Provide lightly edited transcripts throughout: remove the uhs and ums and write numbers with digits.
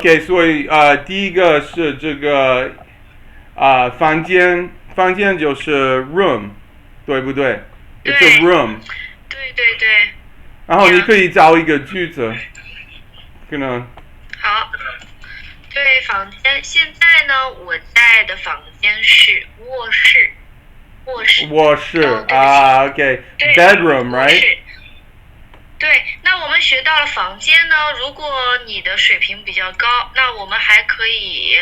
OK，所以第一个是这个房间就是 room，对不对？It's a 对 room。对对对然后你呀，可以造一个句子，可能好，对房间。现在呢，我在的房间是卧室，卧室。卧室对不起，对，OK，bedroom 卧 right？室。对，那我们学到了房间呢，如果你的水平比较高，那我们还可以，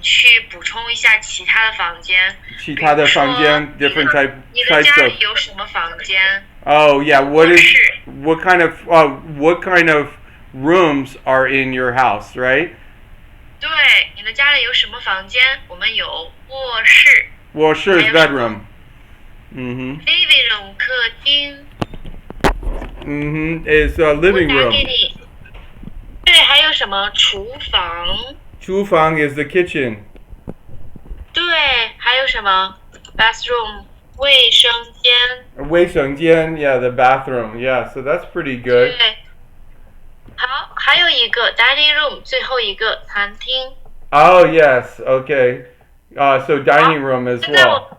去补充一下其他的房间，其他的比如说房间 你的 different你的 types 家 of 里有什么房间？Oh yeah,有卧室。what kind of rooms are in your house, right? 对，你的家里有什么房间？我们有卧室，卧室还 is 有什么 bedroom. Mhm. living room 客厅。Mhm. Is 我 living 打 room. 给你。对，还有什么厨房？厨房 is the kitchen. 对，还有什么 bathroom 卫生间？卫生间 yeah, the bathroom. Yeah, so that's pretty 对，good. 好，还有一个 dining room，最后一个餐厅。Oh yes, okay. So dining 好，room as 现在 well.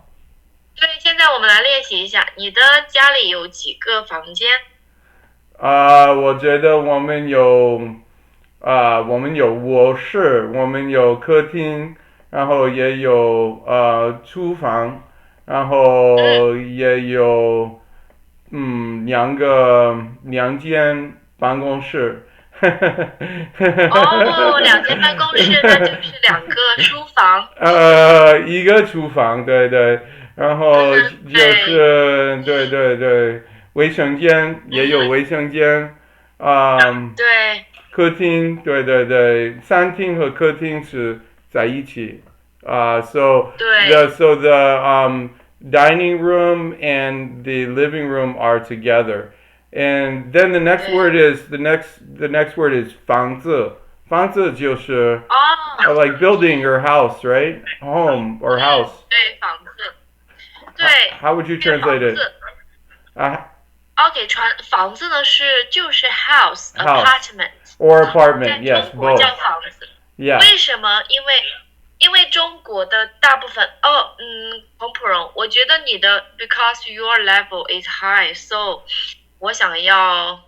现在我们来练习一下，你的家里有几个房间？我觉得我们有卧室，我们有客厅，然后也有厨房，然嗯，后也有两间办公室。哦，两间办公室，那就是两个书房。一个厨房，对对，然嗯后哼，就对，是对对对，卫生间也有嗯哼，卫生间，嗯，对客厅，对对对，餐厅和客厅是在一起。对 So the dining room and the living room are together. And then对。the next word is 房子。房子就是 哦，like building or house, right? Home or 嗯，house. 对，房子，对，How would you 这个 translate 房 it? 子。Uh, OK，房子呢就是 house house apartment，or 在 apartment? Yes, 中国 both. 叫房子。Yeah. 为什么？因为中国的大部分彭普荣，我觉得你的 because your level is high，so 我想要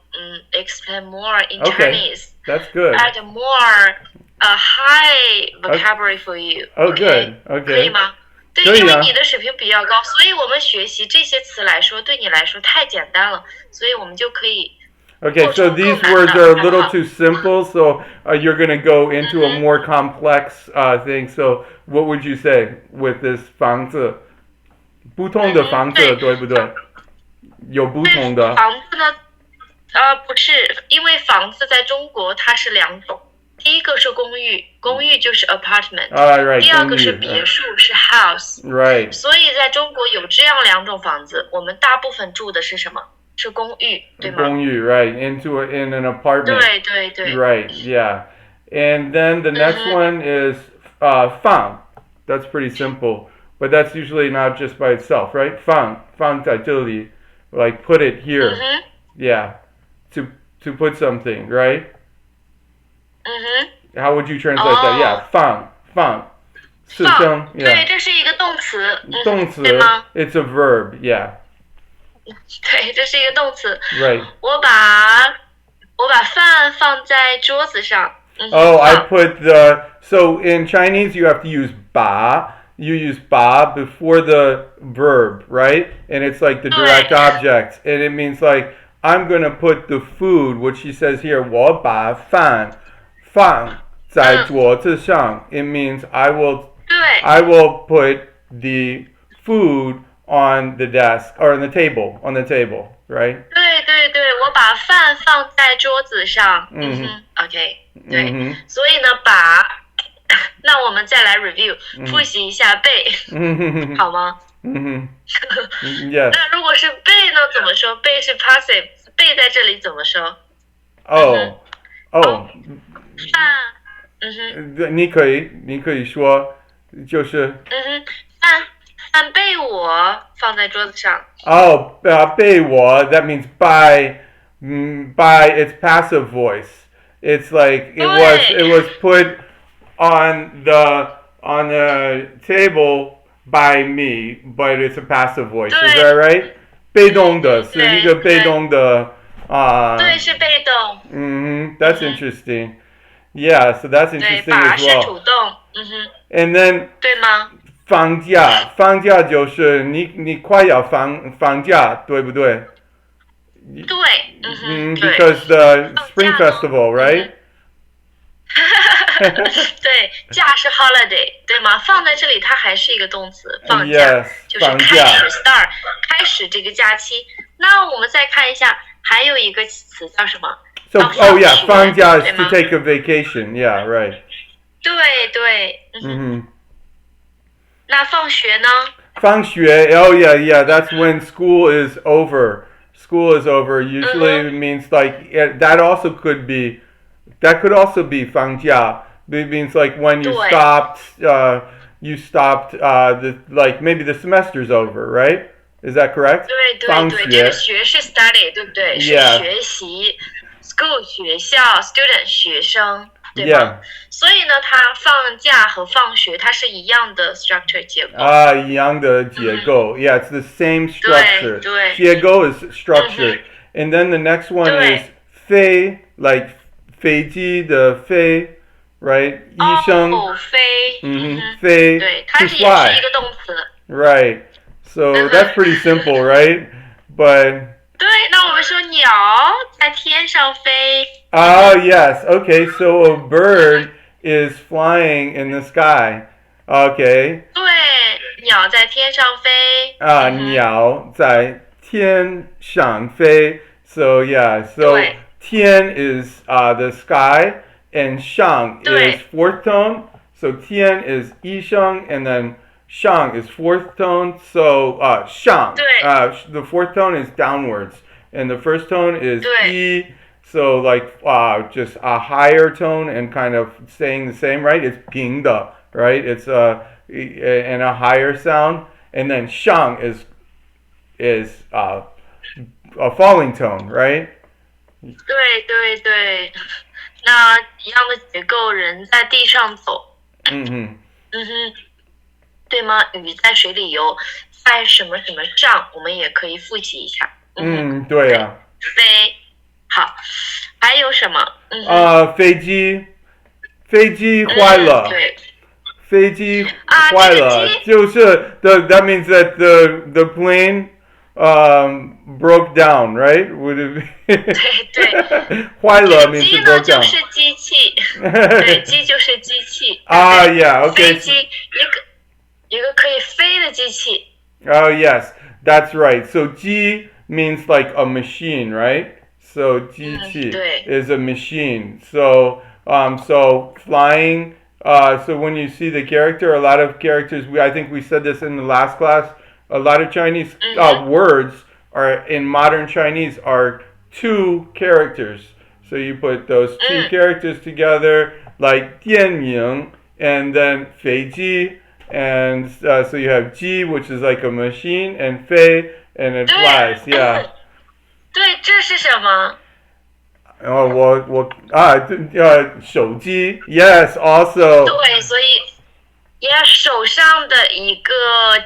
explain more in Okay, Chinese， that's good. add more high vocabulary for you。Oh, OK，good. 可以 Okay. 吗？对，可以啊。因为你的水平比较高，所以我们学习这些词来说，对你来说太简单了，所以我们就可以 Okay, 做 so 出 these 更难 words 的，are a 好不 little 好？too simple, so you're going to go into a 嗯哼，more complex thing. So, what would you say with this 房子？不同的嗯哼，对，房子，对不对？有不对，同的。房子呢，不是，因为房子在中国它是两种，第一个是公寓，公寓就是 apartment，Right, 第二个是公寓。别墅是 house，Right. 所以在中国有这样两种房子，我们大部分住的是什么？是公寓，对吗？公寓 right, in an apartment. 对对对，Right, yeah. And then the 嗯 next 哼，one is 放. That's pretty simple, but that's usually not just by itself, right? 放在这里, like put it 嗯 here. 哼，Yeah. To to put something, right? 嗯哼。How would you translate that? Yeah, 放四声, 对， yeah. 这是一个动词，动词, 对吗？it's a verb, yeah. 对，这是一个动词。Right. 我把饭放在桌子上。Oh, I put so in Chinese you have to use ba. You use ba before the verb, right? And it's like the direct 对 object. And it means like I'm going to put the food, what she says here, 我把饭放在桌子上. It means I 对 will put the food on the desk or on the table, right? 对对对，我把饭放在桌子上。嗯哼，OK，对，嗯所以呢，那我们再来 review 复习一下背，哼好吗？Yes. 那如果是背呢，怎么说？背是 passive，背在这里怎么说？哦，饭，你可以说就是饭被我放在桌子上。被我 that means by its passive voice. It's like it 对 was put on the table by me, but it's a passive voice. Is that 对 right? 被动的是一个被对对动的对，是被动。That's 哼，interesting. Yeah, so that's 对，interesting 把 as 是 well. 主动。哼，And then 对吗？放假就是你快要放假，对不对？对，哼，对，Because the 放 Spring 假呢？Festival, 哼，right? 对，假是 holiday，对吗？放在这里，它还是一个动词，放假 Yes, 就是放假。开始 start，开始这个假期。那我们再看一下，还有一个词叫什么？So, 叫 oh 放 yeah, 学，放假对 is to 吗？take a vacation. Yeah, right. 对对，那放学呢？放学, oh yeah, yeah, that's when school is over. School is over. Usually it means like that could also be 放假. It means like when 对 you stopped the like maybe the semester's over, right? Is that correct? 对对对，这个 放学. 学是 study，对不对？是 Yeah. 学习，school 学校，student 学生，对 Yeah. 吗？所以呢，它放假和放学它是一样的 structure 结构。一样的结构. Yeah, it's the same structure. 对结构 is structure. And then the next one is 飞, like 飞机的飞, right? 医生, 哦，飞，飞对，它 to 是也是 fly. 一个动词。Right. So that's pretty simple, right? But 对，那我们说鸟在天上飞。yes. Okay, so a bird is flying in the sky. Okay. 对，鸟在天上飞。鸟在天上飞. So yeah, so 对 tian is the sky and shang 对 is fourth tone. So tian is yi sheng and then shang is fourth tone. So shang, 对 the fourth tone is downwards and the first tone is 对 yi. So like just a higher tone and kind of staying the same, right? It's 平的, right? It's and a higher sound. And then shang is a falling tone, right? 对对对，那一样的结构，人在地上走。对吗？鱼在水里游，在什么什么上，我们也可以复习一下。对啊。飞，好，还有什么？飞机坏了。对。飞机啊，坏了，就是 that means that the plane broke down, right? Would it be? 对，坏了 means 机 it 呢 broke 就 down. 是机器，对，机就是机器。Yeah, okay. 飞机一个可以飞的机器。Oh yes, that's right. So 机 means like a machine, right? So 机器 is a machine. So so flying. So when you see the character, a lot of characters. I think we said this in the last class. A lot of Chinese words are in modern Chinese are two characters. So you put those two characters together, like 电影 and then 飞机, and so you have 机, which is like a machine, and 飞, and it flies. Yeah. 对，这是什么？手机 yes also 对，所以也手上的一个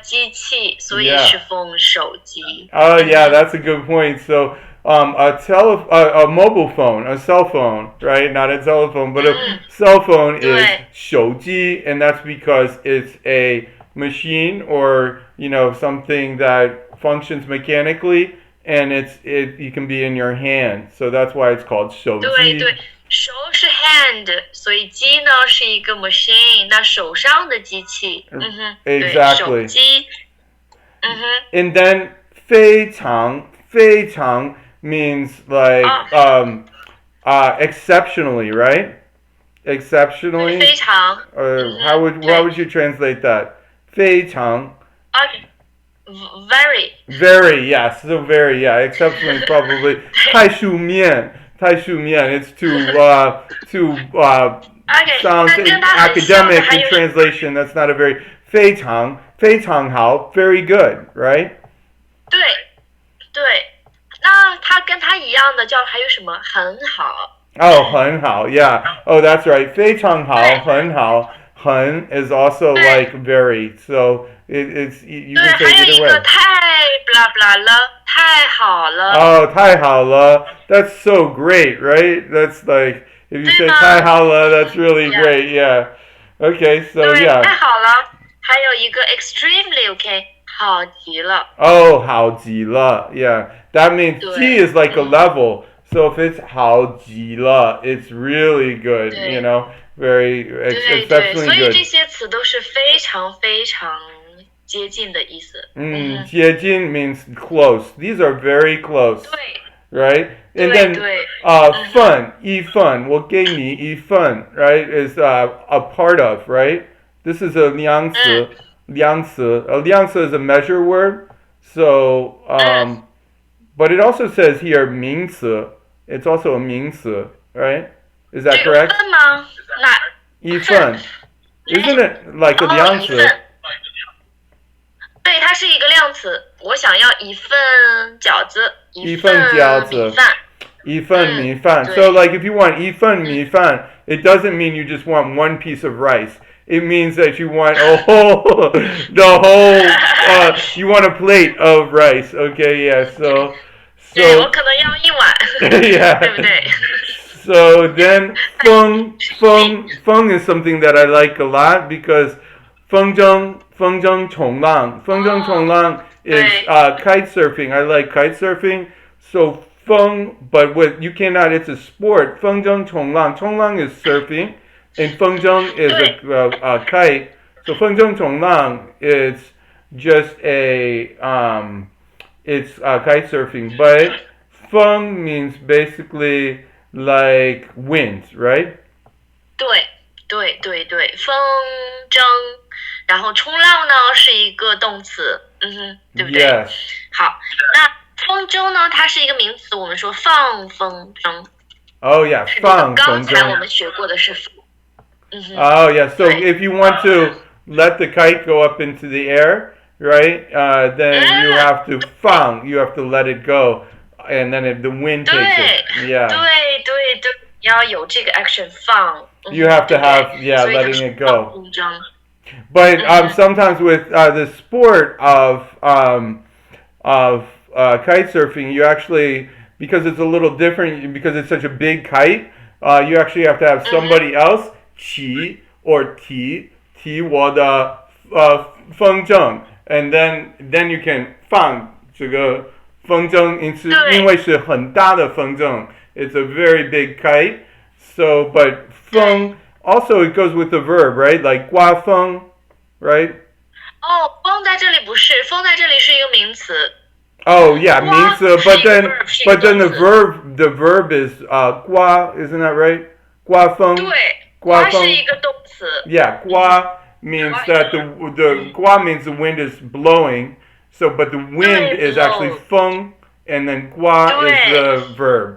机器，所以是封手机。Yeah, that's a good point. So a mobile phone, a cell phone, right? Not a telephone, but a cell phone is 手机, and that's because it's a machine or something that functions mechanically. And you can be in your hand, so that's why it's called 手机。对对，手是 hand， 所以机呢是一个 machine， 那手上的机器。Exactly. 手机。And then 非常 means like exceptionally, right? Exceptionally. 非常。how would you translate that? 非常。Very, yes, so very, yeah. Exceptionally is probably 太书面. It's too sounds academic in translation. That's not a very 非常好, very good, right? 对，那它跟它一样的还有什么？很好。Oh, 很好. Yeah. Oh, that's right. 非常好,很好. Hun is also like very. So it's you 对，can say 还有 either 一个 way. 太 blah blah 了，太好了，Oh, 太好了. That's so great, right? That's like if you 对 say 太吗？好了, that's really 呀，great. Yeah. Okay. So 对，太 yeah. 好了。还有一个 extremely，OK，好极了。Oh, 好极了. Yeah. That means 极 对，is like a level. So if it's 好极了, it's really good. You 对，know, very对对，exceptionally 所以这 good. 些词都是非常非常接近的意思。哼，接近 means close. These are very close, 对 right? And 对 then 对，哼，fun, 一份, 我给你一份, right? Is a part of, right? This is a 量嗯词, 量词. A 量词 is a measure word. So, 嗯，but it also says here 名词. It's also a 名词, right? Is 这 that 个 correct? 份吗？哪一份？份. Isn't it like a 哦，量词？一份。对，它是一个量词。我想要一份饺子，一一份饺子，份米饭。一份米饭. 对 So like if you want 一份米饭, it doesn't mean you just want one piece of rice. It means that you want a whole, the whole, you want a plate of rice. Okay, yeah. 对，我 So 可能要一碗，对不 yeah. 对？So then 风你风 is something that I like a lot because 风筝冲浪 is 对 kite surfing. I like kite surfing. So 风 but with you cannot it's a sport. 风筝冲浪 is surfing and 风筝 is 对 a kite. So 风筝冲浪 is just a it's kite surfing, but 风 means basically like wind, right? 对对对对，风筝，然后冲浪呢是一个动词，对不对？Yes. 好，那风筝呢，它是一个名词，我们说放风筝，Oh yeah, 是那个放刚才我风筝. 们学过的是，Oh yeah. So 对，if you want to let the kite go up into the air, right? Then you 嗯，have to 放. You have to let it go, and then if the wind 对 takes it, yeah, 对对对，要有这个 action 放，you have to 对不对？have yeah 所以它 letting 是 it 放 go. 风筝，But sometimes with the sport of kite surfing, you actually because it's a little different because it's such a big kite, you actually have to have somebody else 起 or 提我的风筝 and then you can 放这个风筝因为是很大的风筝 it's a very big kite so but 风 also it goes with the verb right like 刮风 right 哦，风在这里不是，风在这里是一个名词，oh yeah 名词 but 是一个 then verb，是一个 but then 动词。the verb is 刮 isn't that right 刮风对，刮风刮是一个动词。yeah 刮 means that the 刮 means the wind is blowing so but the wind 对 is actually 风 and then 刮 is 对 the verb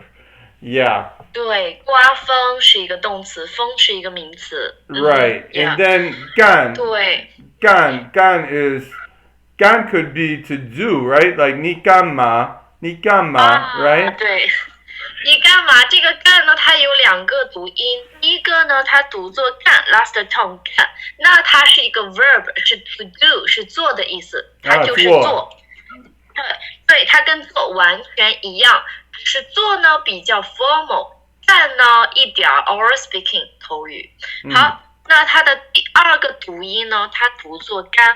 yeah 对，刮风是一个动词，风是一个名词。right and yeah，then 干对 干 is 干 could be to do right like 你干嘛 right 对，你干嘛？这个干呢，它有两个读音，第一个呢，它读作干 ，last tone 干，那它是一个 verb，是 to do，是做的意思，它就是做。对，对，它跟做完全一样，是做呢比较 formal，干呢一点 oral speaking 口语。好，那它的第二个读音呢，它读作干。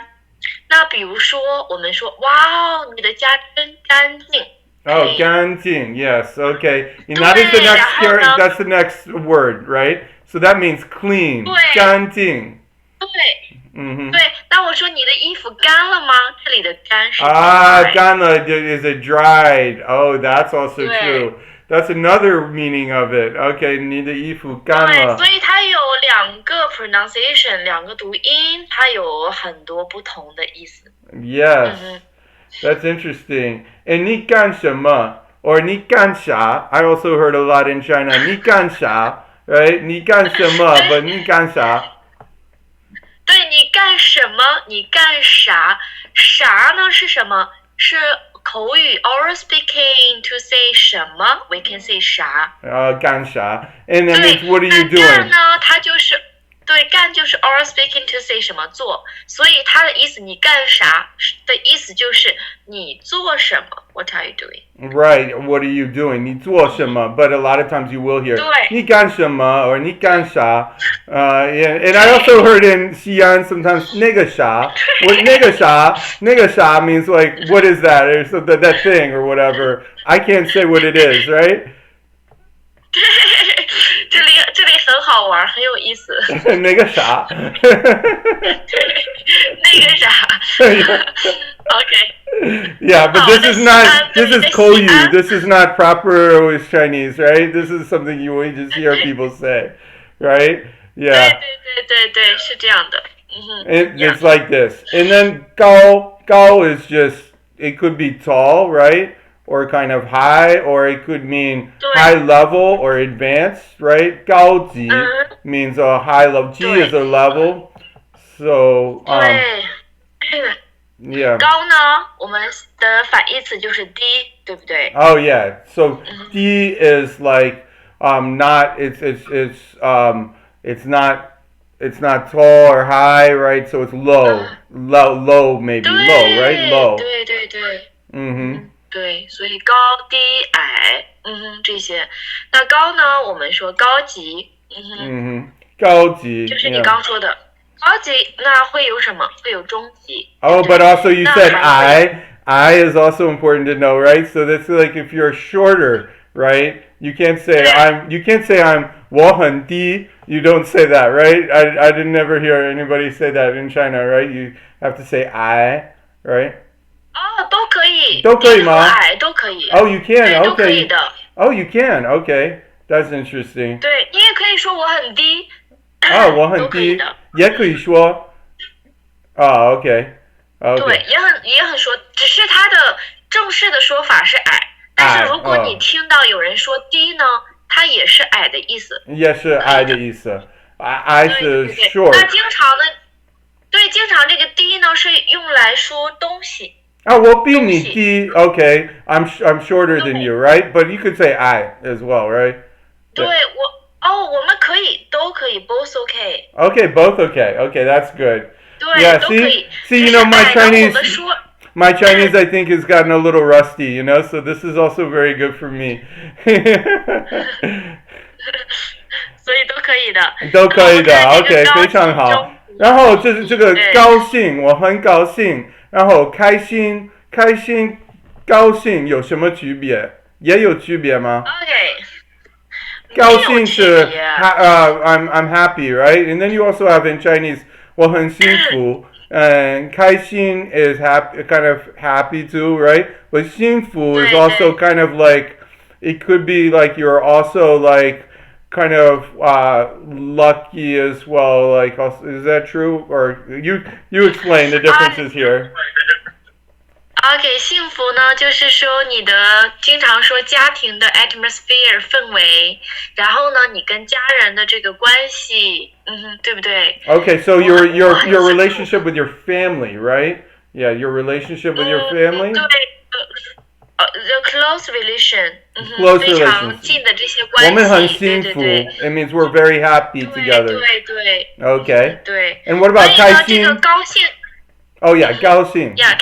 那比如说，我们说，哇哦，你的家真干净。Oh, 干净, yes, okay. And that is the next that's the next word, right? So that means clean. 干净. 对，对。那我说你的衣服干了吗？这里的干是干了 is it dried? Oh, that's also true. That's another meaning of it. Okay, 你的衣服干了。对，所以它有两个 pronunciation，两个读音，它有很多不同的意思。Yes. That's interesting. And 你干什么 or 你干啥 I also heard a lot in China. 你干啥 right? 你干什么 but 你干啥对，你干什么？你干啥？啥呢是什么？是口语 oral speaking to say 什么 we can say 啥。干啥 and that 对， means what are 那 you 干 doing? 呢，它就是对干就是 oral speaking to say 什么做，所以它的意思你干啥的意思就是你做什么 What are you doing? Right, what are you doing? 你做什么 But a lot of times you will hear 对，你干什么 or 你干啥 and I also heard in Xi'an sometimes 那个啥 what 那个啥 means like what is that or so that thing or whatever. I can't say what it is, right? 这里很好玩，很有意思。那个啥那个啥，OK。Yeah, but this is not. This is 口语. 西安 This is not proper always Chinese, right? This is something you always just hear people say, right? 对 Yeah. 对，是这样的。It's like this, and then 高 is just it could be tall, right? Or kind of high, or it could mean 对 high level or advanced, right? 高级 means a high level. 级 对 is a level. So 对。 yeah. 高呢，我们的反义词就是低，对不对？ Oh yeah. So D is like not it's not tall or high, right? So it's low maybe 对 low, right? Low. 对。 Mhm. 对，所以高低矮，这些。那高呢，我们说高级，Mhm. 高级就是你 yeah. 刚说的高级，那会有什么？会有中级。 Oh, but also you 那 said 还会 I is also important to know, right? So that's like if you're shorter, right? You can't say I'm 我很低. You don't say that, right? I didn't never hear anybody say that in China, right? You have to say I, right? 哦，都可以，都可以吗？低和矮都可以。 Oh, you can. 对，都可 Okay. 以的。 Oh, you can. Okay. That's interesting. 对，你也可以说我很低。我很低，都可以的。也可以说。Okay. Okay. 对，也很说，只是它的正式的说法是矮，但是如果你听到有人说低呢，它也是矮的意思。也是矮的意思。I 是 short。那经常这个低呢是用来说东西。我比你低 Okay, I'm shorter than you, right? But you could say I as well, right? 对，我们都可以 both okay. Okay, both okay. Okay, that's good. 对 Yeah, 都可以。 see, you know, my 只是矮呢，我 Chinese 们说 My Chinese, I think, has gotten a little rusty, you know, so this is also very good for me. 所以都可以的。都可以的然后我们看这个 OK 非常好。然后这个高兴，我很高兴。然后开心，高兴有什么区别？也有区别吗？ OK， 高兴是没有区别 I'm happy, right? And then you also have in Chinese 我很幸福 and 开心 is kind of happy too, right? But 幸福 is 对 also 对 kind of like it could be like you're also like kind of lucky as well. Like, is that true? Or you explain the differences here. OK， 幸福呢，就是说你的经常说家庭的 atmosphere 氛围，然后呢，你跟家人的这个关系，对不对 Okay, so your relationship with your family, right? Yeah, your relationship with your family. 对，the close relation， Close 非常 relations. 近的这些关系，我们很幸福。对 It means we're very happy together. 对 Okay. 对。 And what about 所以呢，开心？这个高兴 Oh yeah, 高兴。呀，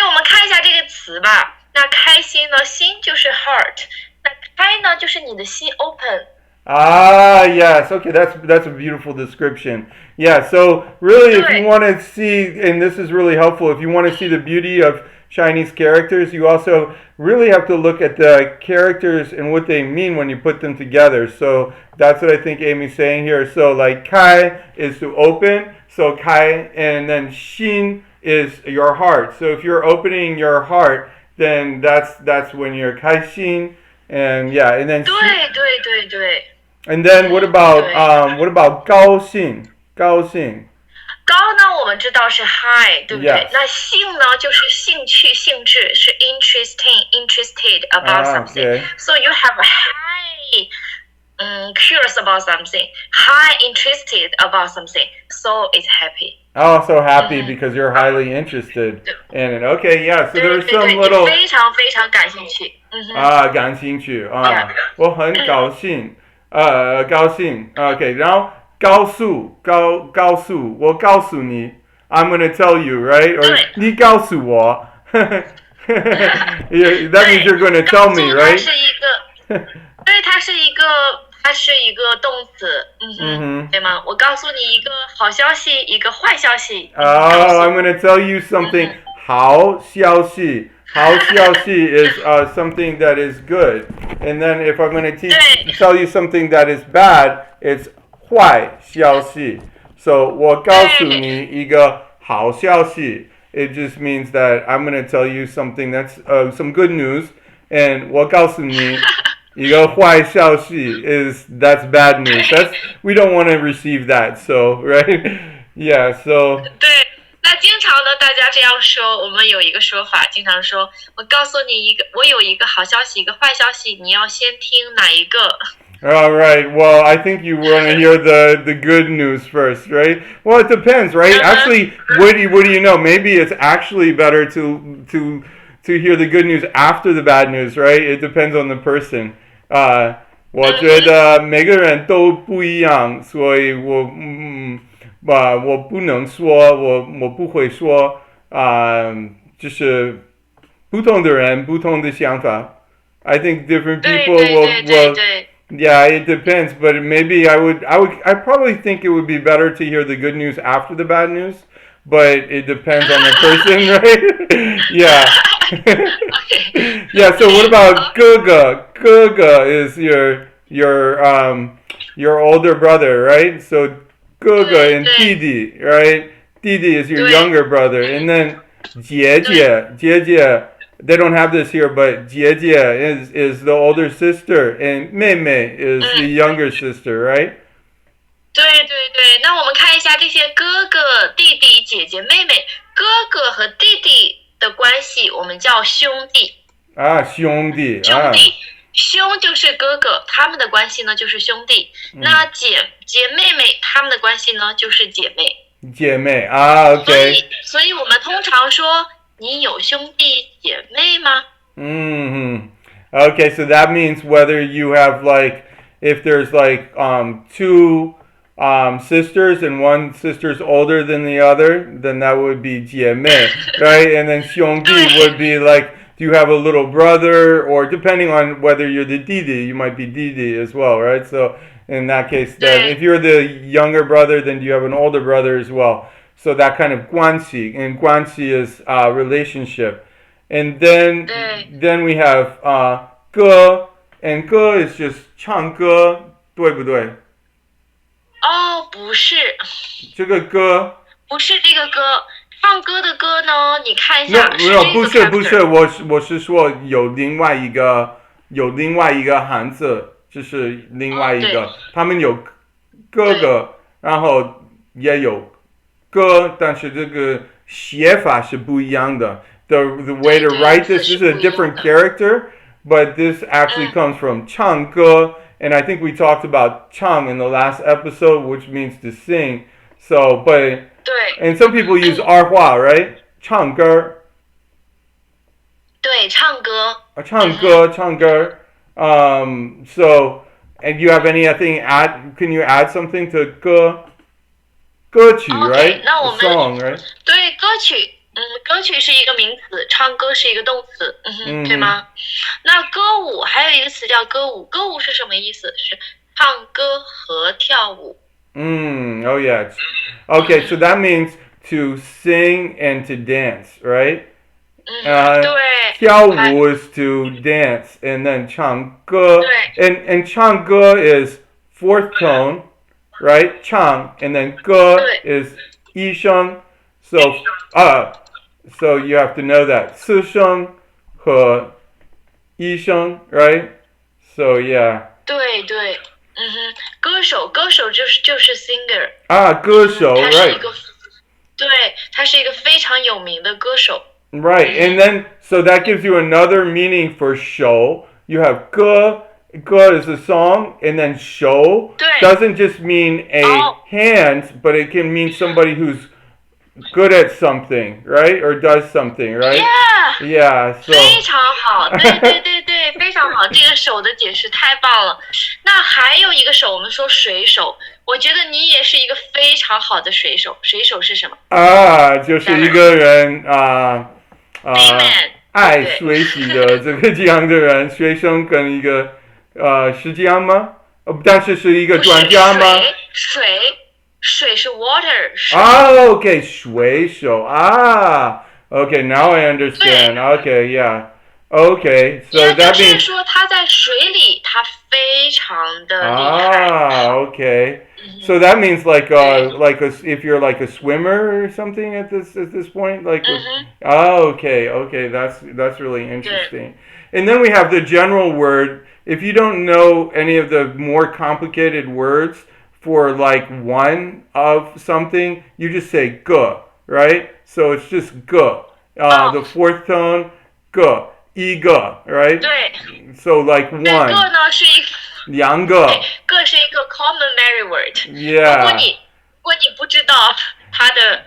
我们看一下这个词吧。那开心呢，心就是 heart， 那开呢就是你的心 open。 Yes. Okay, that's a beautiful description. Yeah, so really if you want to see, and this is really helpful, if you want to see the beauty of Chinese characters, you also really have to look at the characters and what they mean when you put them together. So that's what I think Amy's saying here. So like kai is to open, so kai, and then xin is your heart. So if you're opening your heart, then that's when you're kai xin, and yeah, and then 对。 and then what about 高兴？高兴。高呢，我们知道是 high， 对不对 Yes. 那兴呢，就是兴趣、兴致，是 interested about something. Okay. So you have a high curious about something, high interested about something, so it's happy. Oh, so happy because you're highly interested in it. Okay, yeah. So 对 there's 对 some 对，你 little 非常非常感兴趣。感兴趣，Yeah，我很高兴，高兴。OK，然后告诉我告诉你，I'm gonna tell you, right? Or 对你告诉我。Yeah, that means 对，you're gonna 告 tell me, 诉它 right? 是一个，对，它是一个动词，对吗？我告诉你一个好消息，一个坏消息，告 Oh, I'm 诉，gonna tell you something. 好消息，好消息 is something that is good, and then if I'm gonna 对 tell you something that is bad, it's 坏消息. So 我告诉对你一个好消息. It just means that I'm gonna tell you something that's some good news, and 我告诉你一个坏消息 is that's bad news. 对 That's we don't want to receive that. So right, yeah. So 对。那经常呢，大家这样说，我们有一个说法，经常说，我告诉你一个，我有一个好消息，一个坏消息，你要先听哪一个？all right. Well, I think you want to hear the good news first, right? Well, it depends, right? Actually, what do you know? Maybe it's actually better to hear the good news after the bad news, right? It depends on the person. 我觉得每个人都不一样，所以我不能说，我不会说，就是不同的人不同的想法。I think different 对 people 对对对 will. 对 Yeah, it depends, but maybe I probably think it would be better to hear the good news after the bad news, but it depends on the person, right? Yeah. OK，Yeah, so what about 好，哥哥? 哥哥 is your older brother, right? So 哥哥 对 and 对 Didi, right? Didi is your 对 younger brother, and then 对 姐姐 they don't have this here, but 姐姐 is the older sister, and 妹妹 is the younger sister, right? 对对对。那我们看一下这些哥哥、弟弟、姐姐、妹妹，哥哥和弟弟的关系，我们叫兄弟。兄弟兄弟，兄就是哥哥，他们的关系呢就是兄弟。那姐妹妹，他们的关系呢就是姐妹。姐妹所 OK. 以，所以我们通常说，你有兄弟姐妹吗？Okay, so that means whether you have like if there's like two sisters and one sister's older than the other, then that would be 姐妹, right? And then 兄弟 would be like do you have a little brother or depending on whether you're the didi, you might be didi as well, right? So in that case, then if you're the younger brother, then do you have an older brother as well? So that kind of 关系, and 关系 is relationship. And then we have 歌 and 歌 is just 唱歌，对不对？哦，不是，这个歌不是这个歌，唱歌的歌呢？你看一没有下，没有不这个 是不是 character。我是说有另外一个汉字，就是另外一个，他们有哥哥，然后也有歌，但是这个写法是不一样的。The way to write this is a different character, but this actually comes from 唱歌, and I think we talked about 唱 in the last episode, which means to sing. So, but 对 and some people use 二话, right? 唱歌对，唱歌。唱歌. So, and you have anything add? Can you add something to 歌曲 right? OK，那我 A 们 song, right? 对歌曲，歌曲是一个名词，唱歌是一个动词，对吗？那歌舞还有一个词叫歌舞，歌舞是什么意思？是唱歌和跳舞。Oh yeah. Okay, so that means to sing and to dance, right? 对。跳舞 is to dance, and then 唱歌 and 唱歌 is fourth tone, right? 唱 and then 歌 is 一声. So you have to know that 四声和一声, right? So yeah. 对对，歌手就是 singer 歌手 他是一 right. 个，对，他是一个非常有名的歌手。Right, and then so that gives you another meaning for show. You have 歌 Ge is a song, and then shou 对，doesn't just mean a 哦 hands, but it can mean somebody who's good at something, right? Or does something, right? ，Yeah，Yeah, 非 so 常好，对对对对，非常好，这个手的解释太棒了。那还有一个手，我们说水手，我觉得你也是一个非常好的水手。水手是什么就是一？Sailor， 个人layman，对不对？爱水洗的这样的人，学生跟一个是这样吗？但是是一个不是专家吗？水是 water，水。啊，OK，水手啊，OK, now I 对 understand. Okay, yeah. Okay, so 也就 that 是 means 说他在水里，他非常的厉害。okay. 嗯 So 哼，that means对，if you're like a swimmer or something at this point, like 嗯 with 哼，okay, okay, that's really 对，interesting. And then we have the general word. If you don't know any of the more complicated words for like one of something, you just say ge, right? So it's just ge. 哦，The fourth tone, ge, ge, right? 对，So like 对，one, 呢是一个，两对，个是一个 common measure word。，yeah. 如果你不知道它的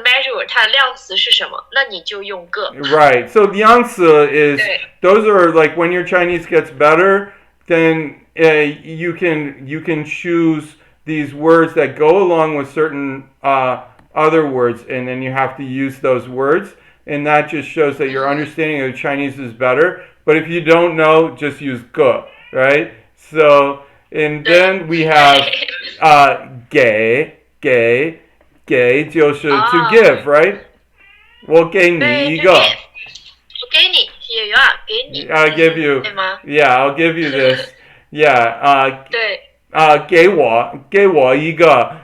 measure 它的量词是什么，那你就用个。Right. So Liangzi is 对，those are like when your Chinese gets better, then you can choose these words that go along with certain other words, and then you have to use those words, and that just shows that your 嗯，understanding of Chinese is better. But if you don't know, just use ge, right? So and 对 then we have 对，给 就是 to 哦，give, right? 我给你对，一 to give，个。我给你，here you are，给你，I'll 嗯 give 哼，you, 对吗？yeah, I'll give you this. Yeah, 对，给我一个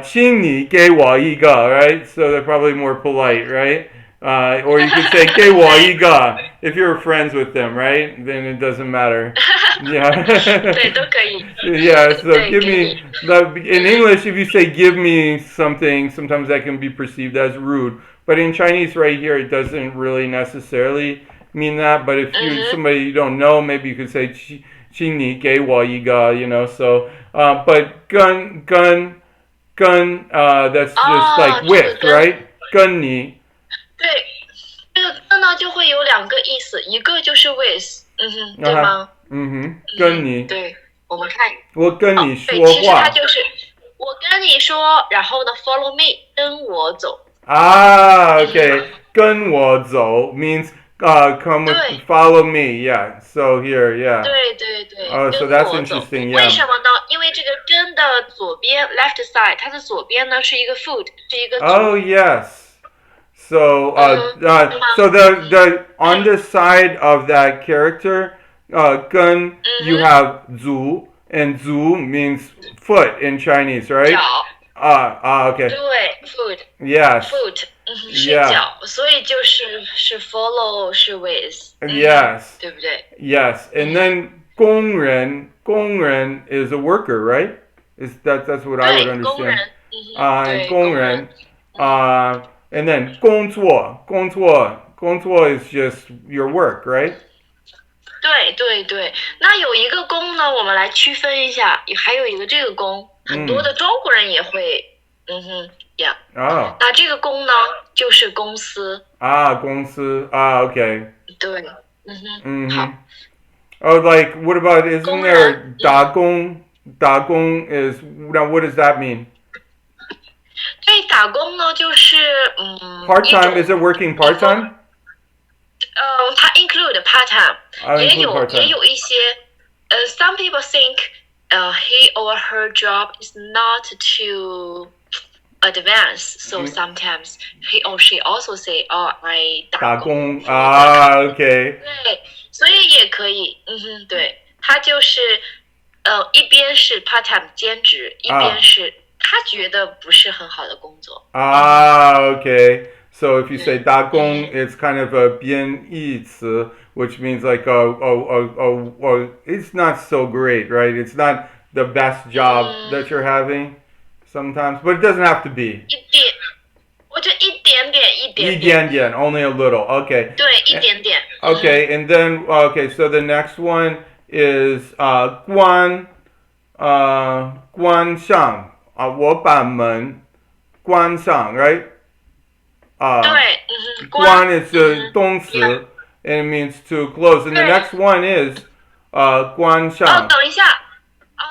请你给我一个 right? So they're probably more polite, right? Or you could say 给我一对，个 if you're friends with them, right? Then it doesn't matter. Yeah. 对，都可以，Yeah, so 对，give 给 me 你，in English if you say give me something, sometimes that can be perceived as rude. But in Chinese right here it doesn't really necessarily mean that, but if 嗯 you're 哼，somebody you don't know, maybe you could say 请你给我一个, so but gun that's just like 哦，这个 with, 跟 right? 跟你对，这个跟呢就会有两个意思，一个就是 with，嗯哼，对吗？嗯哼，跟你对，我们看，我跟哦，你对，其实它说话就是我跟你说，然后呢，follow me，跟我走，嗯哼，Okay. 跟我走 means come with, 对，follow me. Yeah. So here, yeah. 对对对，Oh, so 跟 that's 我走。interesting. 为 Yeah. 什么呢？因为这个跟的左边 left side，它的左边呢是一个 foot，是一个 Oh, 足，yes. So, 嗯哼，对吗？so the on the side of that character, 跟 嗯 you 哼，have 足 and 足 means foot in Chinese, 脚，right? Okay. 对，foot。Yes. foot，嗯哼，是 Yeah. 脚，所以是 follow 是 with，嗯哼，Yes. 对不对？Yes. 嗯 And 哼，then 工人 is a worker, right? That's what I would 对，工人，understand. 嗯哼，And 对，工人，嗯哼，and then 工作 is just your work, right? 对对对。那有一个工呢，我们来区分一下，还有一个这个工，很多的中国人也会，嗯哼，yeah。Oh. 那这个工呢，就是公司，公司 okay. 对，嗯哼，Mm-hmm. 好，Oh, like what about isn't 工人，there 嗯哼，打工 is now what does that mean? 对，打工呢就是Part 一 time 种 is it working 一 part 份 time? 它 include part time，I 也 include 有 part 也 time. 有一些some people think he or her job is not too advanced, so sometimes he or she also say, oh, I 打工 for the Okay. 对，所以也可以，嗯哼，对，他就是一边是 part time 兼职，一边是他觉得不是很好的工作，Okay. So if you say 对，打工, 嗯 it's kind of a 贬义词, which means like it's not so great, right? It's not the best 哼，job that you're having sometimes, but it doesn't have to be. 一点，我觉得一点点，一点点。一点点, only a little. Okay. 对，一点点。Okay, and then so the next one is 关上我把门关上 right 对，关 is a 动 yeah 词 and it means to close and the 对。next one is 关哦，上等一下，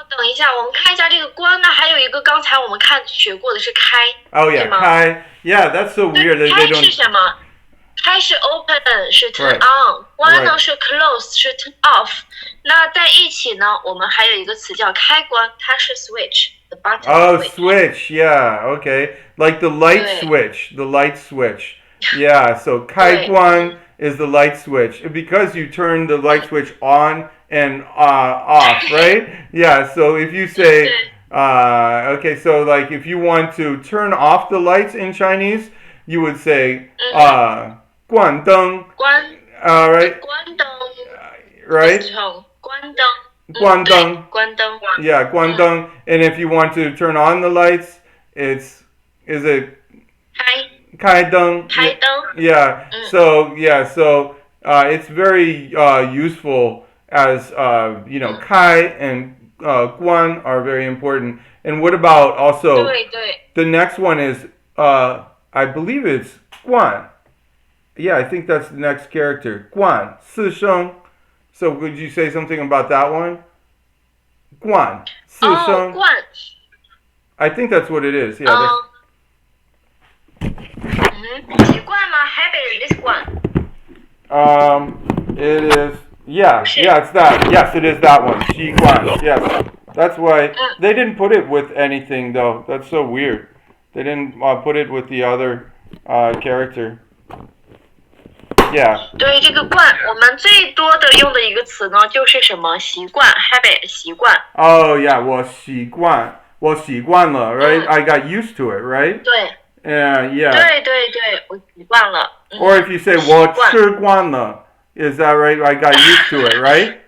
等一下，我们看一下这个关呢，还有一个刚才我们学过的是开，oh 对 yeah 吗？开 yeah that's so 对， weird they 开 don't 是什么？开是 open 是 turn right on，关呢 right 是 close 是 turn off。那在一起呢，我们还有一个词叫开关，它是 switch，the button oh switch。switch yeah okay like the light 对 switch the light switch yeah so 开对，关is the light switch because you turn the light switch on and off right yeah so if you say 对，okay so like if you want to turn off the lights in Chinese you would say 关灯关 right 关灯的 right 时候，关灯，关灯对，关灯，yeah 关灯 and if you want to turn on the lights it's is it 开灯开灯，yeah so yeah so it's very useful as you know 开 and 关 are very important and what about also 对对， the next one is I believe it's 关 yeah I think that's the next character 关四声 so would you say something about that one 关四哦，声冠，I think that's what it is yeah that's, 习惯吗 ？Habit is 惯。 it is yeah it's that yes it is that one 习惯 yes that's why they didn't put it with anything though that's so weird they didn't put it with the other character yeah 对这个惯，我们最多的用的一个词呢，就是什么习惯 habit 习惯。 oh yeah 我习惯了 right I got used to it right 对 yeah 对对对，我习惯了。or if you say 我吃惯了 is that right I got used to it right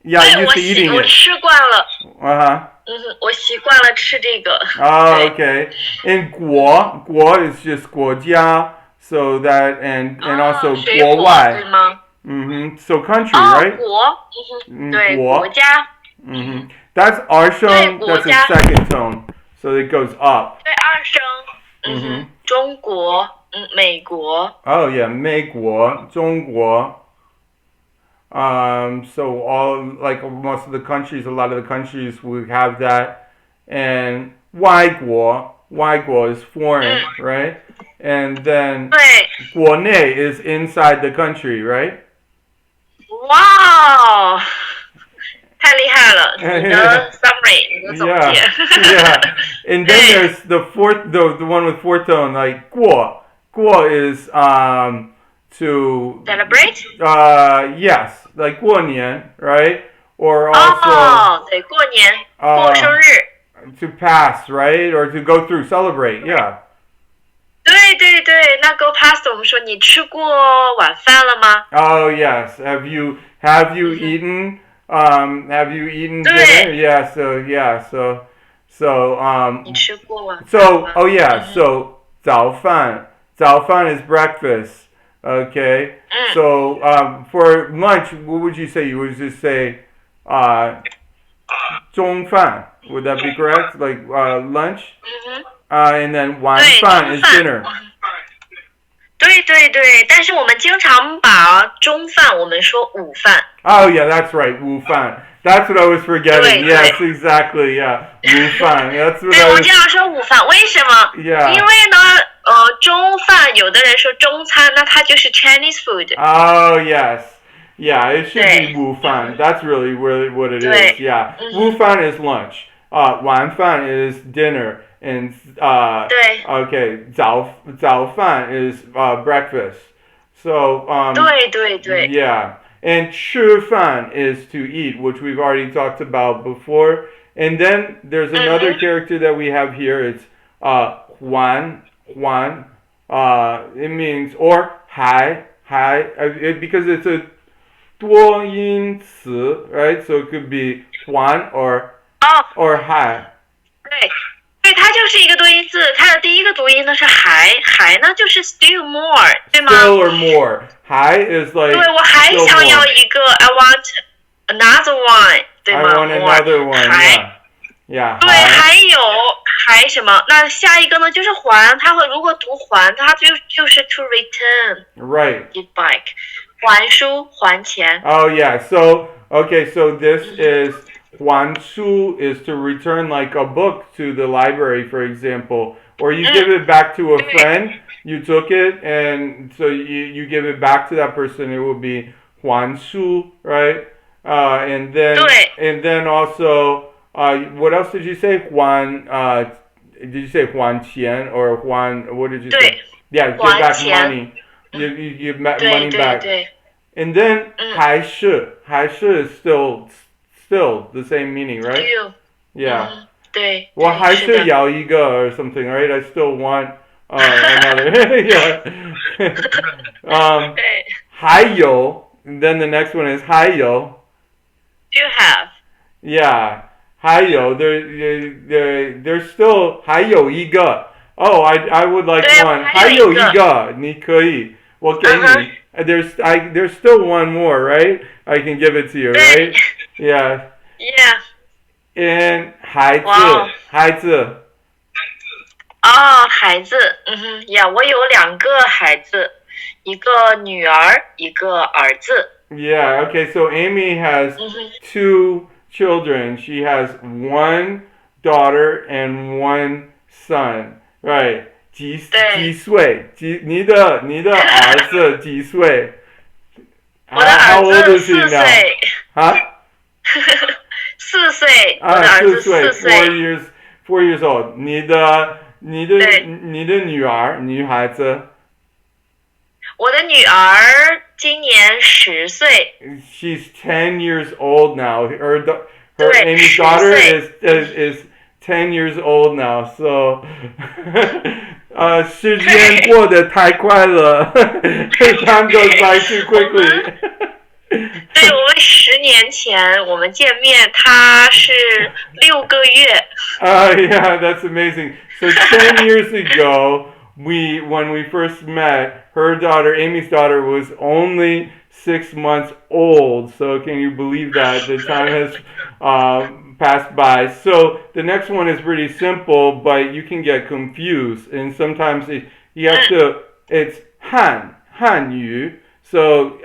yeah 对，used to eating 我 it 吃惯了， uh-huh 我习惯了吃这个。oh 对 okay and 国 is just 国家 so that and also 水果国外对吗？ so country 哦， right 国，对，国家， that's our tone 对，国 that's a 家。 second tone so it goes up 对，二声，中国，美国， oh yeah 美国中国so all like most of the countries a lot of the countries would have that and 外国 is foreign right and then 对，国内 is inside the country right 哇哦，太厉害了，你的 summary， 你的总结。 yeah and then there's the fourth the one with fourth tone like 过 is to Celebrate? yes like 过年 right or 哦， also 对，过年，过生日。 to pass right or to go through celebrate yeah 对对对，那 go past 我们说你吃过晚饭了吗？ oh yes have you eaten dinner yeah so 你吃过晚饭 so 吗？ oh yeah so 早饭 is breakfast okay so for lunch what would you say you would just say 中饭 would that be correct like lunch and then 晚饭 is dinner 对对对，但是我们经常把中饭我们说午饭。 oh yeah that's right 午饭 that's what I was forgetting 对 yes exactly yeah 午饭 that's what 对， I 我 was 经常说午饭，为什么 yeah 因为呢，中饭有的人说中餐，那它就是 Chinese food。 oh yes yeah it should be 对。午饭 that's really what it 对。 is yeah 午饭 is lunch 晚饭 is dinner and 对。 okay 早饭 is breakfast so 对对对。 yeah and 吃饭 is to eat which we've already talked about before and then there's another character that we have here it's 还 it means or 还 because it's a 多音词 right so it could be 还 or 还对，对，它就是一个多音字，它的第一个读音呢是还呢就是 still more， 对吗？ still or more 还 is like 对，我还 still 想要 more 一个 I want another one，对 I 吗 want ？more another one. 还 Yeah. Yeah. 对，还还什么？那下一个呢？就是还，它会如果读还，它就是 to return Right. it back，还书还钱。Oh yeah. So okay. So this is 还书 is to return like a book to the library, for example, or you give it back to a friend. You took it, and so you give it back to that person. It would be 还书, right? And then 对 and then also, what else did you say? 还 did you say 还钱 or 还 what did you say? 对，Yeah, give 还 back 钱。money. You give 对 money 对 back. 对，And then 嗯 还是 is still the same meaning, right? ，still，Yeah. 对我对，是的。还是要一个 or something, right? I still want another. Yeah. 对还有 and then the next one is 还有 ，do you have？Yeah. 还有 there's still 还有一个 Oh, I would like 对，one. 还有一个。还有一个你可以我给嗯哼，你 there's still one more, right? I can give it to you, 对 right? Yeah. ，yeah，And 孩子哇哦，孩子哦，孩子，呀，我有2个孩子，一个女儿，一个儿子。Yeah, okay, so Amy has 哼，two children. She has one daughter and one son. Right. 几对，岁？你的儿子几岁？我的 How 儿 old 子 is he 4 now? 岁，Huh? 4岁，我的儿子4 4 岁。years, 4 years old. 对，你的女孩子我的女儿今年10岁。She's 10 years old now. Her 对，Amy's 10 daughter 岁。is 10 years old now. So 时间对，过得太快了 Time goes by too 我 quickly. 们对我们10年前我们见面，他是6个月。Yeah, that's amazing. So 10 years ago, when we first met, her daughter, Amy's daughter, was only 6 months old. So can you believe that the time has passed by? So the next one is pretty simple, but you can get confused, and sometimes you have to. It's Hanyu. So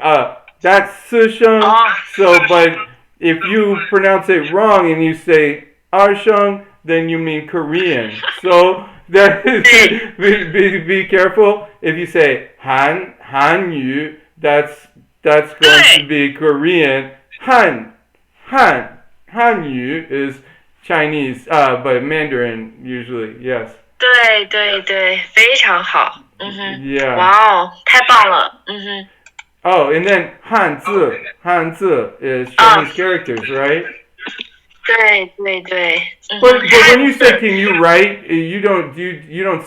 that's 四声. 哦，So, but if you pronounce it wrong and you say 二声, then you mean Korean. So that is, 对 be careful. If you say Hanyu, that's going to 对 be Korean. Han Hanyu is Chinese, but Mandarin usually. Yes. 对对对，非常好。Yeah. 哇哦，太棒了。Oh, and then 汉字 is Chinese characters, right? 对对对，But when you say 汉字 can you write, you don't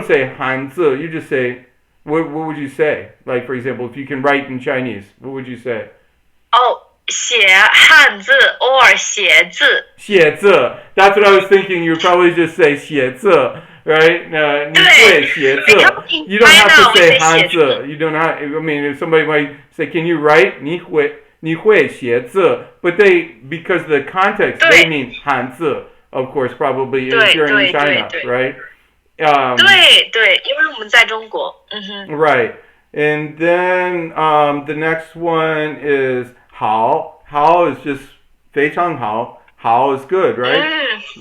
say 汉字. You just say what would you say? Like for example, if you can write in Chinese, what would you say? 哦，写汉字 or 写字。写字. That's what I was thinking. You probably just say 写字, right? 你会写字. You don't have to say 汉字. You don't have. I mean, if somebody might say, "Can you write?" 你会写字, but because the context they mean 汉字, of course, probably if you're in China, right? 对对，因为我们在中国。Right. And then the next one is 好. 好 is just 非常好. 好 is good, right?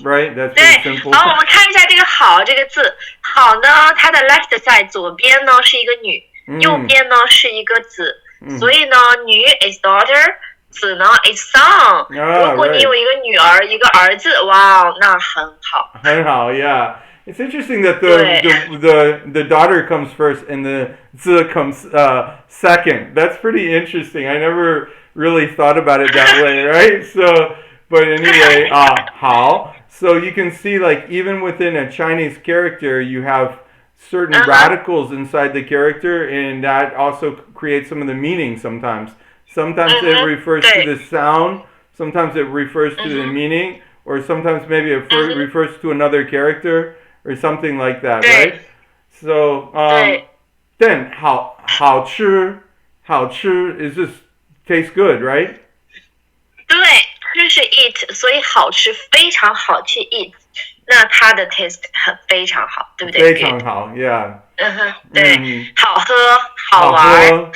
Right? That's 对 pretty， simple. 然后我们看一下这个好这个字，好呢，它的 left side 左边呢是一个女，右边呢是一个子，所以呢，女 is daughter， 子呢 is son。如果你有一个女儿，一个儿子，哇，那很好。很好 yeah. It's interesting that the daughter comes first and the z comes second. That's pretty interesting. I never really thought about it that way, right? So, but anyway, 好. So you can see, like, even within a Chinese character, you have certain radicals inside the character, and that also creates some of the meaning sometimes. Sometimes it refers to the sound, sometimes it refers to the meaning, or sometimes maybe it refers to another character or something like that, right? So, then 好吃 is just tastes good, right? 是 eat，所以好吃，非常好去 eat。那它的 taste 非常好，对不对？非常好 ，Yeah。嗯哼，对，好喝，好玩。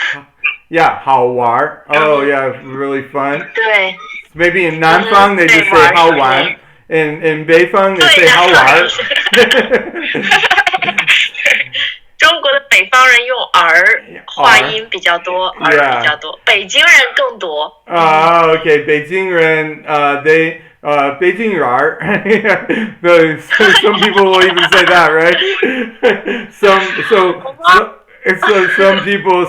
Yeah，好玩。Oh yeah，really fun。对。Maybe in 南方 they just say 好玩，in 北方 they say 好玩。中国的北方人用儿化音比较多，儿比较多，北京人更多。Okay， 北京人，they北京人儿。Some people will even say that, right? Some people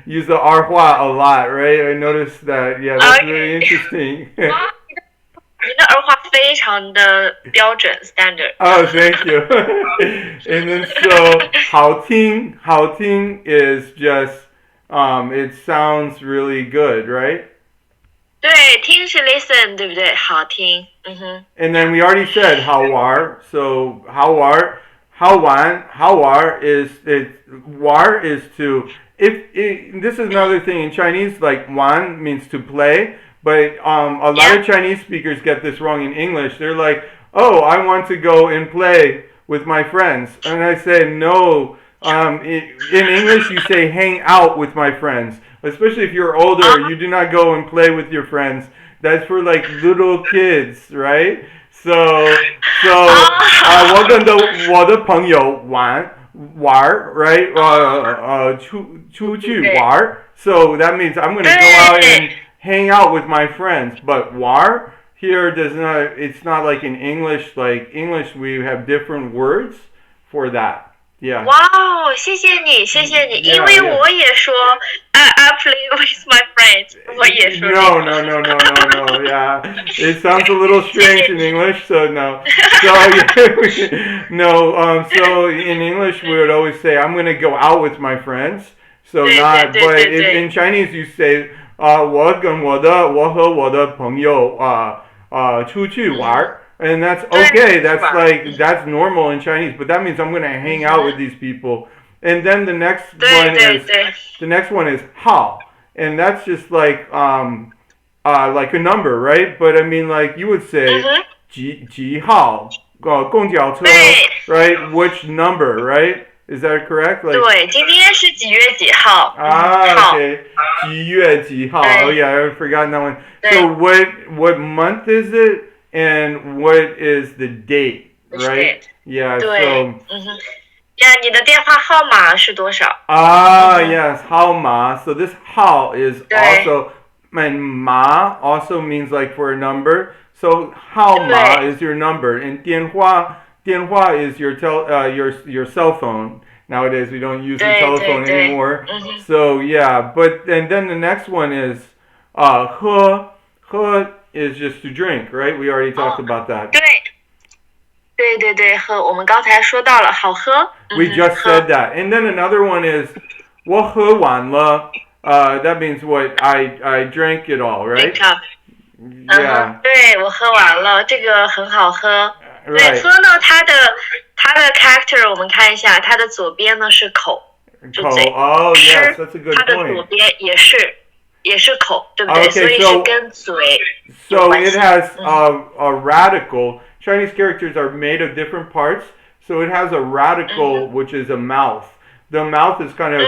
use the 儿化 a lot, right? I noticed that. Yeah, that's really interesting. 你的儿化非常的标准 standard。Oh, thank you. And then so 好听is just it sounds really good, right? 对，听是 listen， 对不对？好听。And then we already said 好玩， so 好玩 is to this is another thing in Chinese, like 玩 means to play. But a lot of Chinese speakers get this wrong in English. They're like, "Oh, I want to go and play with my friends," and I say, "No." In English, you say "hang out with my friends." Especially if you're older, you do not go and play with your friends. That's for like little kids, right? So, 我的朋友玩 right? 出去玩 So that means I'm going to go out and hang out with my friends. But war here does not, it's not like in English. Like English, we have different words for that. Yeah. 哇哦，谢谢你，谢谢你，因为我也说 I play with my friends， 我也说。No. Yeah, it sounds a little strange in English, so no. No. So in English, we would always say I'm going to go out with my friends. So not, but in Chinese, you say 我和我的朋友出去玩。And that's okay. That's like that's normal in Chinese, but that means I'm going to hang out with these people. And then the next one is how, and that's just like a number, right? But I mean, like you would say 几号公交车 right? Which number, right? Is that correct? Like 对，今天是几月几号okay. 几月几号 Oh yeah, I've forgotten that one. So what month is it? And what is the date, right? Yeah, so. 你的电话号码是多少Yes, 号码. So this 号 is also, and 码 also means like for a number. So 号码 is your number, and 电话 is your cell phone. Nowadays we don't use the telephone anymore. So yeah, but and then the next one is 喝 is just to drink, right? We already talked about that. 对，喝我们刚才说到了，好喝。We just said that. And then another one is 我喝完了. That means what? I drank it all, right? Yeah. 对，我喝完了，这个很好喝。对，喝呢，它的 character 我们看一下，它的左边呢是口，就嘴。Oh yes, that's a good point. 它的左边也是口，对不对？所以是跟嘴。So it has a radical. Chinese characters are made of different parts. So it has a radical, which is a mouth. The mouth is kind of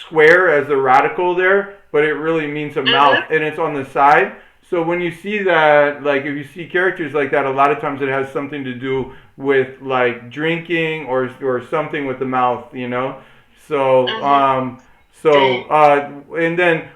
square as a radical there, but it really means a mouth, and it's on the side. So when you see that, like if you see characters like that, a lot of times it has something to do with like drinking or something with the mouth, you know. So and then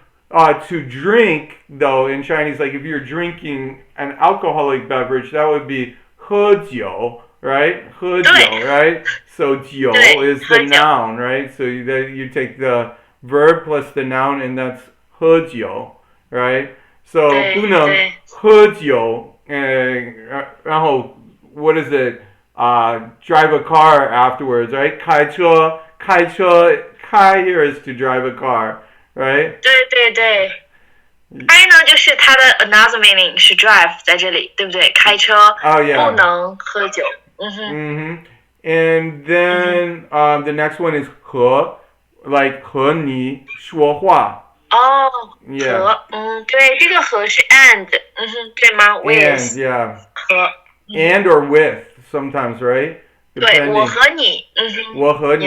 to drink though in Chinese, like if you're drinking an alcoholic beverage, that would be 喝酒, right? 喝酒, right? So 酒 is the noun, right? So you take the verb plus the noun, and that's 喝酒, right? So 不能喝酒，然后 what is it? Drive a car afterwards, right? 开车开 here is to drive a car, right? 对。开呢，就是它的 another meaning 是 drive 在这里，对不对？开车不能喝酒。And then the next one is 和 like 和你说话。和，对，这个和是 and，对吗 And ？With yeah, 和 and or with sometimes, right? 对，我 Depending. 和你我和你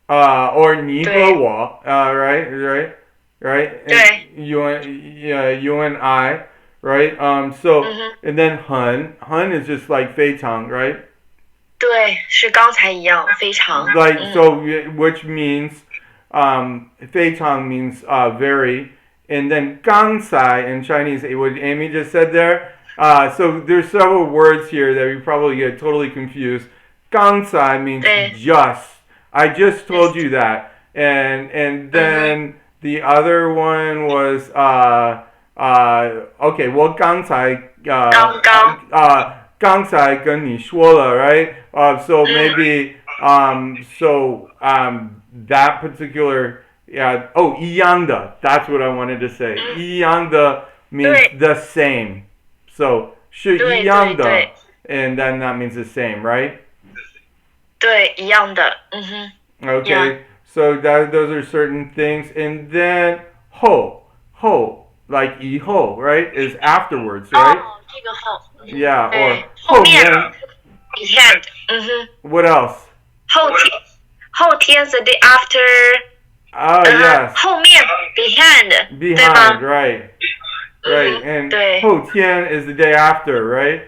，Yeah，or 你和对我 right? And 对，you and I, right? So 嗯 and then 很 is just like 非常 right? 对，是刚才一样，非常，Like so, which means 非常means very, and then 刚才 in Chinese, what Amy just said there. So there's several words here that you probably get totally confused. 刚才means 对 just. I just told ，just，you that, and then the other one was okay. Well, 刚刚，刚才跟你说了 right? So 嗯，maybe that particular yeah. Oh, 一样的. That's what I wanted to say. 一样的 means 对 the same. So 是一对样的 对对 and then that means the same, right? 对，一样的，Yeah. Okay, so those are certain things, and then 后 like 以后 right is afterwards, right? 哦，这个后，Yeah, or 对，后面 后面 behind，what else? 后天 the day after，Oh yes, 后面 behind，对 behind, 吗？ right, right, and 对，后天 is the day after, right?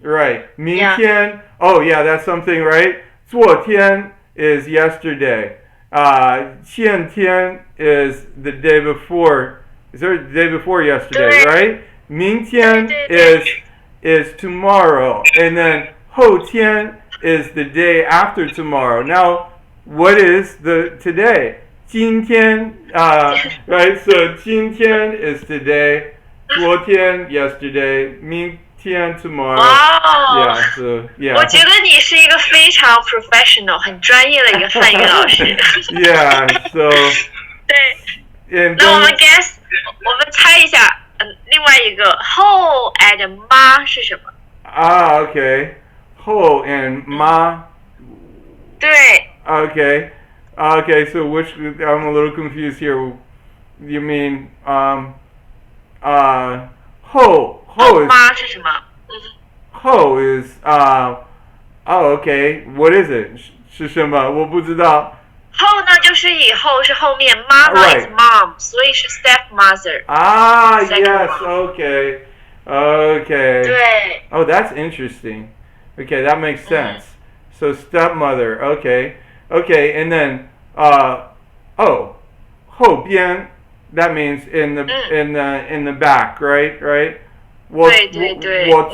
Right. 明天 oh yeah, that's something, right? 昨天 is yesterday. 前天 is the day before. Is there the day before yesterday, 对 right? 明天对对 is tomorrow, and then 后天 is the day after tomorrow. Now, what is the today? 今天 right? So 今天 is today. 昨天 yesterday. 明天 tomorrow. 哇 Yeah, so yeah. 我觉得你是一个非常 professional、很专业的一个汉语老师。Yeah, so 对， and 那我们 then guess，我们猜一下，另外一个后 and 妈是什么？ okay. 后 and 妈. 对， Okay. Okay, so which I'm a little confused here. You mean 后后 is 妈是什么？ ho is oh okay. What is it? 是什么？我不知道。后呢就是以后是后面，妈呢 Right. is mom，所以是 stepmother。 Yes, Second okay. Okay. 对， Oh, that's interesting. Okay, that makes sense. So stepmother, okay. Okay, and then oh, 后边 that means in the back, right? Right? 我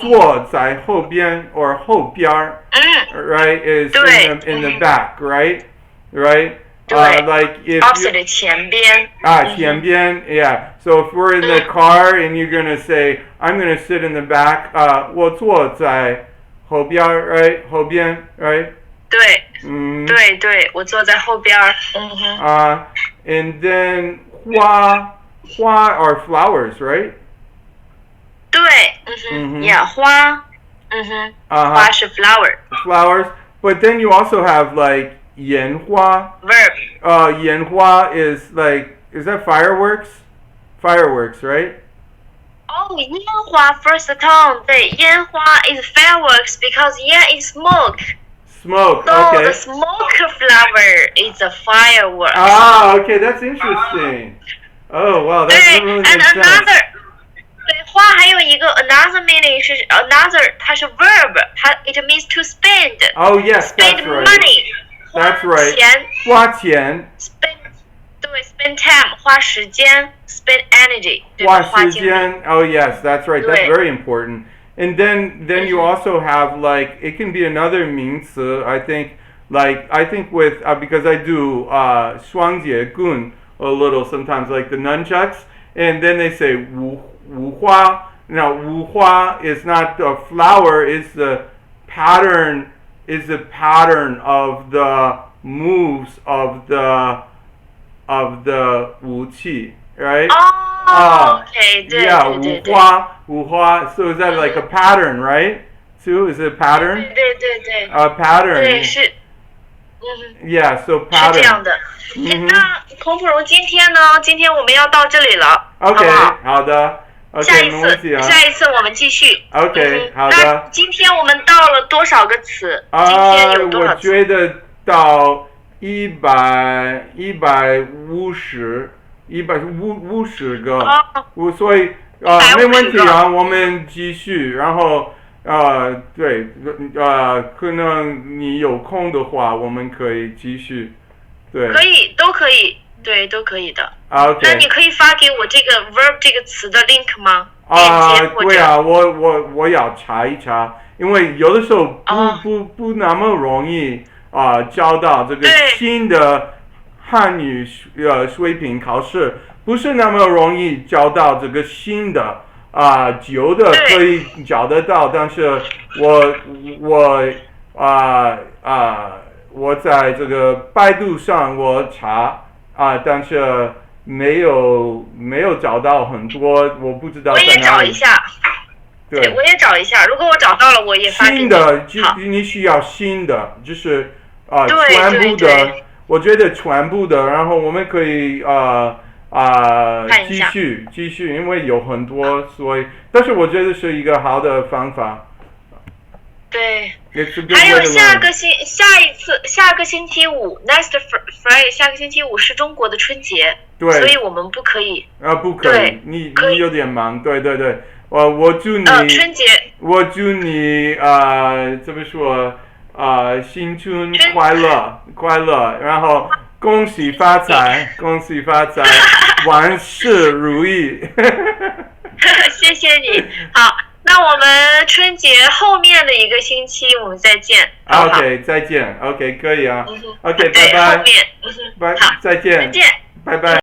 坐在后边 or 后边 right is in the back, right? Right? 对 like if you, opposite 前边。前边 yeah. So if we're in the car and you're gonna say, I'm gonna sit in the back, 我坐在后边 right? 后边 right? 对，嗯对对，我坐在后边儿。and then 花 are flowers, right? 对，Yeah，花，花是 flower。 Flowers. But then you also have like 烟花. Verb。 烟花 is like, is that fireworks? Fireworks, right? 哦，烟花 first tone， 对，烟花 is fireworks because 烟 is smoke。 Smoke, So okay. the smoke flower is a firework. Okay, that's interesting. Oh, wow, that 对 really ，and makes sense. another， 对，花还有一个 another meaning 是 another， 它是 verb， 它 it means to spend。 Oh, yes, spend that's right. money。 That's right. 钱花钱 spend， 对 spend time 花时间 spend energy， 对花吧？花精力。时间 Oh, yes, that's right. That's 对 very important. And then you also have like, it can be another 名词, I think, like, I think with, because I do 双节棍 a little sometimes, like the nunchucks, and then they say 五花. Now, 五花 is not the flower, it's the pattern, of the moves of the 武器, right? OK， 对 Yeah, 对对五花. So is that like a pattern, right? Sue, is it a pattern? 对对对 A pattern. 对，是， Yeah, so 是这样 pattern. 的。那孔普荣今天呢？今天我们要到这里了，好不 Okay, 好？好的. OK，没问题啊。下一次我们继续。OK，好的。那今天我们到了多少个词？今天有多少词？我觉得到150个，所以没问题啊，我们继续，然后对，可能你有空的话，我们可以继续，对，可以，都可以，对，都可以的。OK，那你可以发给我这个 verb 这个词的 link 吗？对啊，我要查一查，因为有的时候不那么容易交到这个新的汉语水平考试，不是那么容易交到这个新的旧的可以找得到，但是我在这个百度上我查但是没有找到很多，我不知道在哪里。我也找一下。对，我也找一下。如果我找到了，我也发给你。新的，你需要新的，就是全部的。我觉得全部的，然后我们可以继续，因为有很多，所以，但是我觉得是一个好的方法。对，还有下个星期五 ，next Friday， 下个星期五是中国的春节，对，所以我们不可以。不可以，你有点忙，对对对，我祝你春节，我祝你怎么说新春快乐，然后恭喜发财，万事如意。谢谢你，好。那我们春节后面的一个星期我们再见。OK， 再见。OK， 可以啊。OK， 拜拜。后面，再见。再见，拜拜。